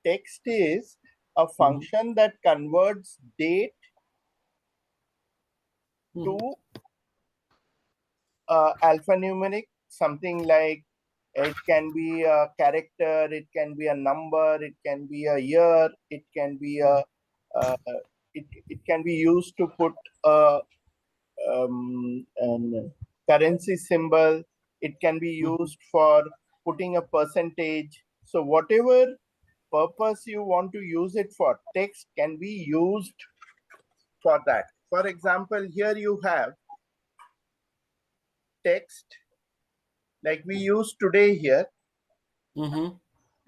text is a function that converts date to alphanumeric, something like it can be a character, it can be a number, it can be a year, it can be a it can be used to put a currency symbol. It can be used for putting a percentage. So whatever purpose you want to use it for, text can be used for that. For example, here you have text like we use today here.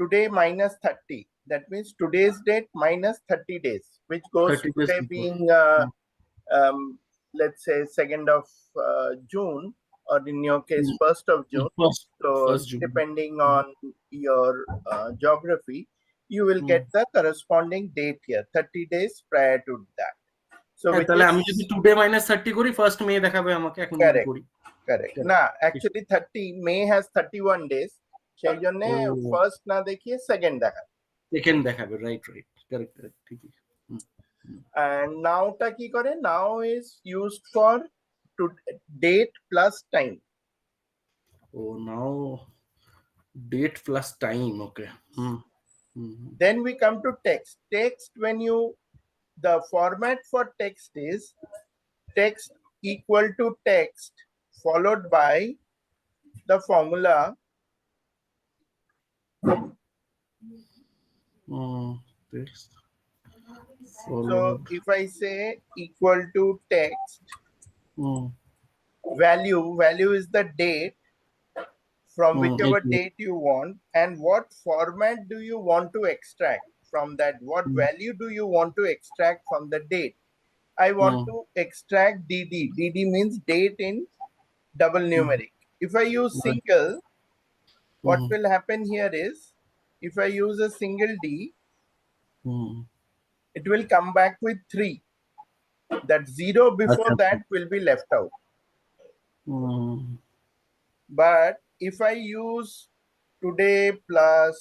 Today minus 30. That means today's date minus 30 days, which goes today being, let's say, 2nd of June, or in your case, 1st of June. So depending on your geography, you will get the corresponding date here, 30 days prior to that. So which is today minus 30 kori, 1st May দেখাবে আমাকে এখন যদি করি। Correct. না, actually 30 May has 31 days. সেই জন্য first না দেখিয়ে second দেখাবে। Second দেখাবে, right. Correct. ঠিকই। And now টা কি করে? Now is used for to date plus time. Oh, now date plus time. Okay. Then we come to text. Text, when you, the format for text is text equal to text followed by the formula text. So if I say equal to text, value is the date from whichever date you want, and what format do you want to extract from that? What value do you want to extract from the date? I want to extract DD. DD means date in double numeric. If I use single, what will happen here is, if I use a single D, it will come back with 3. That 0 before that will be left out. But if I use today plus,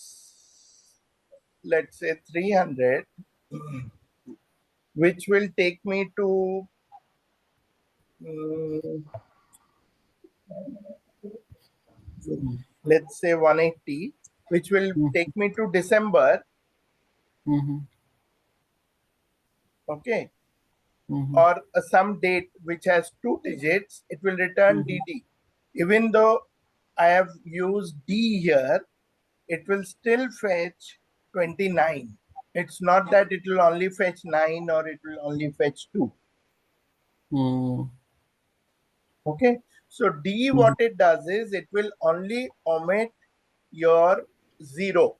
let's say 300, which will take me to let's say 180, which will take me to December. Okay. Or some date which has 2 digits, it will return DD. Even though I have used D here, it will still fetch 29. It's not that it will only fetch 9 or it will only fetch 2. Okay. So D, what it does is it will only omit your 0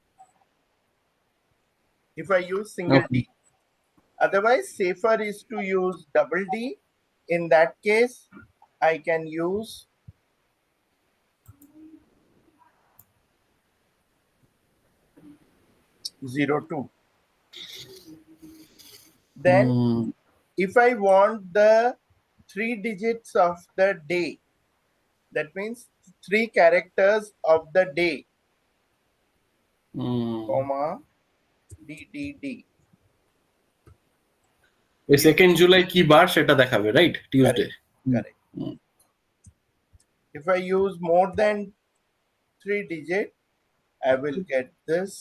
if I use single D. Otherwise, safer is to use double D. In that case, I can use zero two. Then, if I want the 3 digits of the day, that means 3 characters of the day, comma DDD. এই 2nd July কি বার সেটা দেখাবে, right? Tuesday. Correct. If I use more than 3 digit, I will get this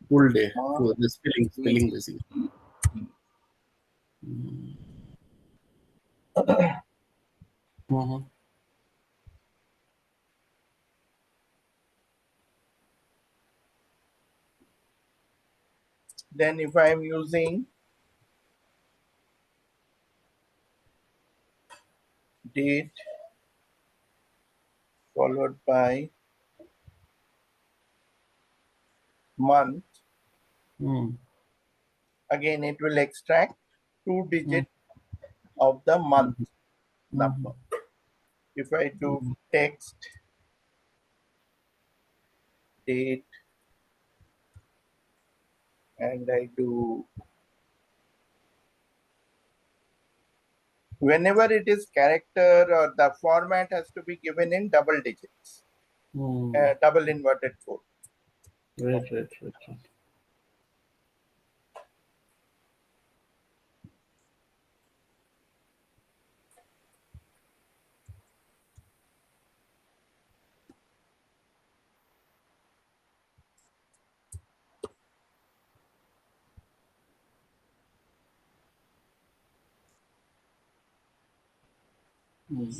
full day. The spelling basically. Then if I am using date followed by month, again it will extract 2 digit of the month number. If I do text date and I do, whenever it is character or the format has to be given in double digits, double inverted quote. Right. হুম।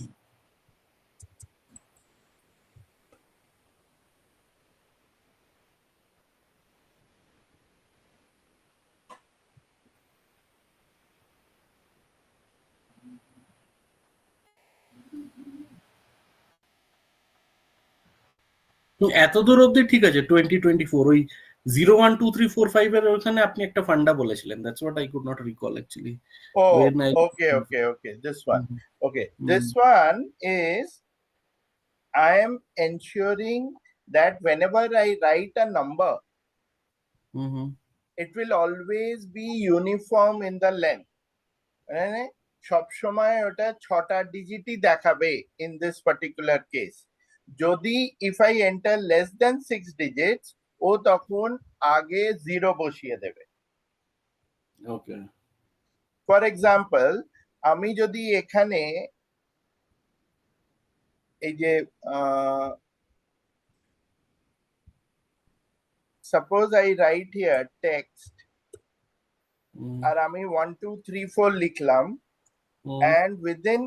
এত দূর অব্দি ঠিক আছে, 2024 ওই 012345 এর ওখানে আপনি একটা ফান্ডা বলেছিলেন, that's what I could not recall actually Oh, when I okay. This one. Okay, this hmm one is I am ensuring that whenever I write a number, hmm hmm it will always be uniform in the length. মানে সবসময় ওটা 6টা ডিজিটই দেখাবে in this particular case. যদি if I enter less than 6 digits, ও তখন আগে 0 বসিয়ে দেবে। ওকে ফর এক্সাম্পল, আমি যদি এখানে এই যে suppose I write here text, আর আমি 1 2 3 4 লিখলাম, and within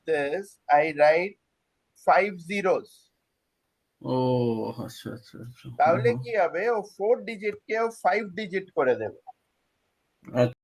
this I write 5 zeros, ও আচ্ছা আচ্ছা আচ্ছা তাহলে কি হবে, ও 4 ডিজিট কে ও 5 ডিজিট করে দেবে। আচ্ছা